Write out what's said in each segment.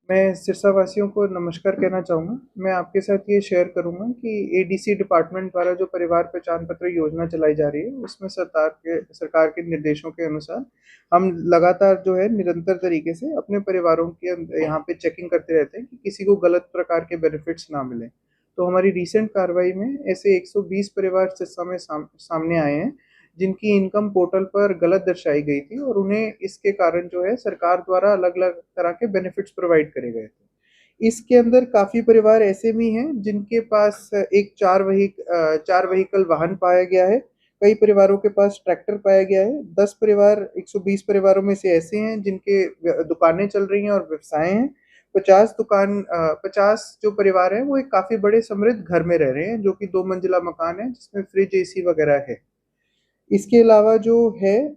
मैं सिरसा वासियों को नमस्कार कहना चाहूँगा। मैं आपके साथ ये शेयर करूँगा कि एडीसी डिपार्टमेंट द्वारा जो परिवार पहचान पत्र योजना चलाई जा रही है, उसमें सरकार के निर्देशों के अनुसार हम लगातार जो है निरंतर तरीके से अपने परिवारों के यहाँ पे चेकिंग करते रहते हैं कि किसी को गलत प्रकार के बेनिफिट्स ना मिलें। तो हमारी रिसेंट कार्रवाई में ऐसे 120 परिवार सिरसा में सामने आए हैं, जिनकी इनकम पोर्टल पर गलत दर्शाई गई थी और उन्हें इसके कारण जो है सरकार द्वारा अलग-अलग तरह के बेनिफिट्स प्रोवाइड करे गए थे। इसके अंदर काफ़ी परिवार ऐसे भी हैं जिनके पास एक 4 व्हीकल वाहन पाया गया है। कई परिवारों के पास ट्रैक्टर पाया गया है। 10 परिवार 120 परिवारों में से ऐसे हैं जिनके दुकानें चल रही हैं और व्यवसाय हैं। 50 जो परिवार हैं वो एक काफ़ी बड़े समृद्ध घर में रह रहे हैं, जो कि 2 मंजिला मकान है जिसमें फ्रिज, एसी वगैरह है। इसके अलावा जो है,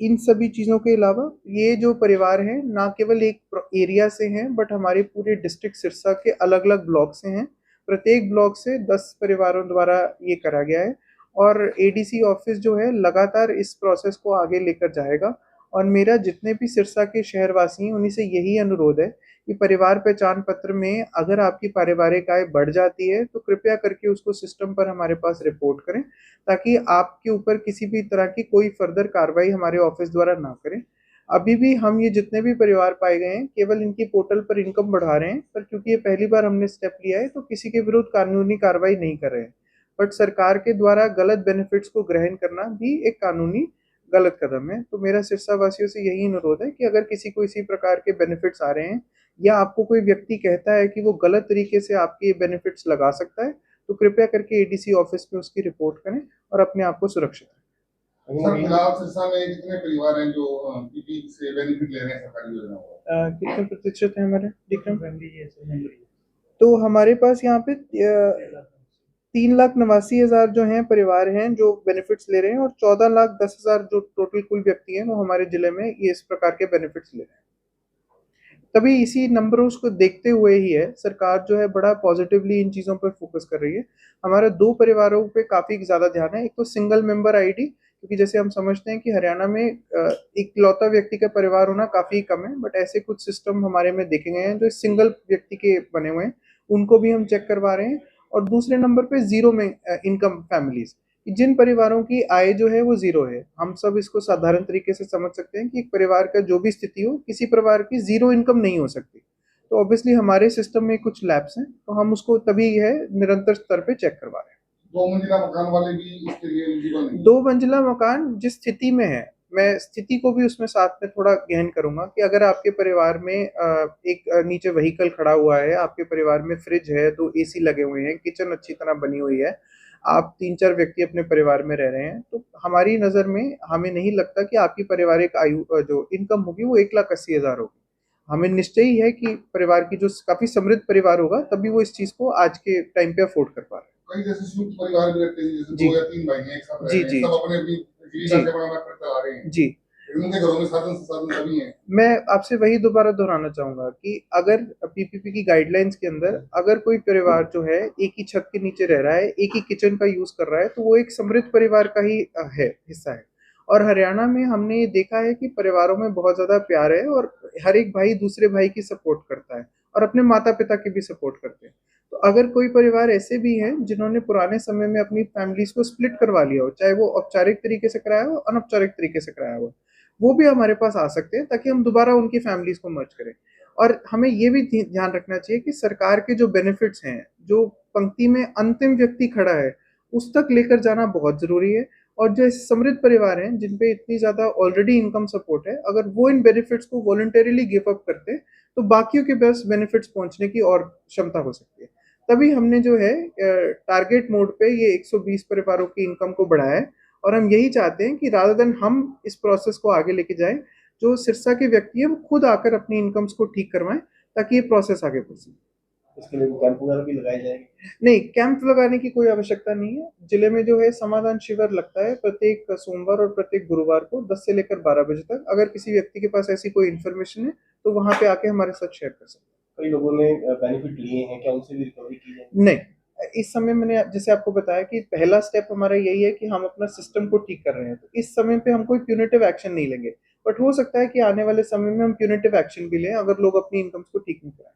इन सभी चीज़ों के अलावा ये जो परिवार हैं ना केवल एक एरिया से हैं बट हमारे पूरे डिस्ट्रिक्ट सिरसा के अलग-अलग ब्लॉक से हैं। प्रत्येक ब्लॉक से 10 परिवारों द्वारा ये करा गया है और एडीसी ऑफिस जो है लगातार इस प्रोसेस को आगे लेकर जाएगा। और मेरा जितने भी सिरसा के शहरवासी हैं उन्हीं से यही अनुरोध है कि परिवार पहचान पत्र में अगर आपकी पारिवारिक आय बढ़ जाती है तो कृपया करके उसको सिस्टम पर हमारे पास रिपोर्ट करें, ताकि आपके ऊपर किसी भी तरह की कोई फर्दर कार्रवाई हमारे ऑफिस द्वारा ना करें। अभी भी हम ये जितने भी परिवार पाए गए हैं केवल इनकी पोर्टल पर इनकम बढ़ा रहे हैं, पर क्योंकि ये पहली बार हमने स्टेप लिया है तो किसी के विरुद्ध कानूनी कार्रवाई नहीं कर रहे हैं। बट सरकार के द्वारा गलत बेनिफिट्स को ग्रहण करना भी एक कानूनी गलत कदम है। तो मेरा सिरसा वासियों से यही अनुरोध है कि अगर किसी को इसी प्रकार के बेनिफिट्स आ रहे हैं या आपको कोई व्यक्ति कहता है कि वो गलत तरीके से आपके ये बेनिफिट्स लगा सकता है, तो कृपया करके एडीसी ऑफिस में उसकी रिपोर्ट करें और अपने आप को सुरक्षित रखें। सर, फिलहाल सिरसा में जितने परिवार हैं जो पीपी से बेनिफिट ले रहे हैं सरकारी योजनाओं का, कितने प्रतिशत है हमारे विक्रम? तो हमारे पास यहाँ पे 3,89,000 जो हैं परिवार हैं जो बेनिफिट्स ले रहे हैं और 14,10,000 जो टोटल कुल व्यक्ति हैं वो हमारे जिले में ये इस प्रकार के बेनिफिट्स ले रहे हैं। तभी इसी नंबरों को देखते हुए ही है सरकार जो है बड़ा पॉजिटिवली इन चीज़ों पर फोकस कर रही है। हमारा 2 परिवारों पे काफ़ी ज़्यादा ध्यान है। एक तो सिंगल मेंबर आईडी, क्योंकि जैसे हम समझते हैं कि हरियाणा में इकलौता व्यक्ति का परिवार होना काफ़ी कम है, बट ऐसे कुछ सिस्टम हमारे में देखे गए हैं जो सिंगल व्यक्ति के बने हुए हैं, उनको भी हम चेक करवा रहे हैं। और दूसरे नंबर पे ज़ीरो में इनकम फैमिलीज़, जिन परिवारों की आय जो है वो ज़ीरो है। हम सब इसको साधारण तरीके से समझ सकते हैं कि एक परिवार का जो भी स्थिति हो, किसी परिवार की ज़ीरो इनकम नहीं हो सकती। तो ऑब्वियसली हमारे सिस्टम में कुछ लैप्स हैं, तो हम उसको तभी है निरंतर स्तर पे चेक करवा रहे हैं। 2 मंजिला मकान वाले भी इसके लिए एलिजिबल नहीं? 2 मंजिला मकान जिस स्थिति में है, मैं स्थिति को भी उसमें साथ में थोड़ा गहन करूँगा कि अगर आपके परिवार में एक नीचे व्हीकल खड़ा हुआ है, आपके परिवार में फ्रिज है, 2 एसी लगे हुए हैं, किचन अच्छी तरह बनी हुई है, आप 3-4 व्यक्ति अपने परिवार में रह रहे हैं, तो हमारी नज़र में हमें नहीं लगता कि आपकी पारिवारिक जो इनकम होगी वो 1,80,000 होगी। हमें निश्चय ही है कि परिवार की जो काफ़ी समृद्ध परिवार होगा, तभी वो इस चीज़ को आज के टाइम पे अफ़ोर्ड कर पा रहे हैं। कई जैसे संयुक्त परिवार भी रहते हैं, जैसे जी। 2 या 3 भाई हैं, एक साथ रह जी, रहे हैं, जी, सब जी। अपनी-अपनी जीविका जी। से अपना-अपना चला रहे हैं। जी। उनके घरों में साधन-संसाधन सभी हैं। मैं आपसे वही दोबारा दोहराना चाहूँगा कि अगर पीपीपी की गाइडलाइंस के अंदर अगर कोई परिवार जो है एक ही छत के नीचे रह रहा है, एक ही किचन का यूज़ कर रहा है, तो वो एक समृद्ध परिवार का ही है, हिस्सा है। और हरियाणा में हमने ये देखा है कि परिवारों में बहुत ज़्यादा प्यार है और हर एक भाई दूसरे भाई की सपोर्ट करता है और अपने माता-पिता की भी सपोर्ट करते हैं। तो अगर कोई परिवार ऐसे भी हैं जिन्होंने पुराने समय में अपनी फैमिलीज़ को स्प्लिट करवा लिया हो, चाहे वो औपचारिक तरीके से कराया हो, अनौपचारिक तरीके से कराया हो, वो भी हमारे पास आ सकते हैं ताकि हम दोबारा उनकी फैमिलीज़ को मर्ज करें। और हमें ये भी ध्यान रखना चाहिए कि सरकार के जो बेनिफिट्स हैं, जो पंक्ति में अंतिम व्यक्ति खड़ा है, उस तक लेकर जाना बहुत ज़रूरी है। और जो समृद्ध परिवार हैं, जिन पे इतनी ज़्यादा ऑलरेडी इनकम सपोर्ट है, अगर वो इन बेनिफिट्स को वॉलंटरीली गिव अप करते हैं, तो बाकियों के पास बेनिफिट्स पहुँचने की और क्षमता हो सकती है। तभी हमने जो है टारगेट मोड पे ये 120 परिवारों की इनकम को बढ़ाया है और हम यही चाहते हैं कि रादर देन हम इस प्रोसेस को आगे लेके जाएँ, जो सिरसा के व्यक्ति हैं वो खुद आकर अपनी इनकम्स को ठीक करवाएँ, ताकि ये प्रोसेस आगे बढ़ सके। इसके लिए कैंप वगैरह भी लगाए जाएंगे? नहीं, कैंप लगाने की कोई आवश्यकता नहीं है। जिले में जो है समाधान शिविर लगता है प्रत्येक सोमवार और प्रत्येक गुरुवार को 10 से लेकर 12 बजे तक। अगर किसी व्यक्ति के पास ऐसी कोई इन्फॉर्मेशन है, तो वहाँ पे आके हमारे साथ शेयर कर सकते हैं। कई लोगों ने बेनिफिट लिए हैं, क्या उनसे भी रिकवरी की जाएगी? नहीं, इस समय मैंने जैसे आपको बताया कि पहला स्टेप हमारा यही है कि हम अपना सिस्टम को ठीक कर रहे हैं। तो इस समय पे हम कोई प्यूनिटिव एक्शन नहीं लेंगे। बट हो सकता है कि आने वाले समय में हम प्यूनिटिव एक्शन भी लें, अगर लोग अपनी इनकम्स को ठीक नहीं कराएँ।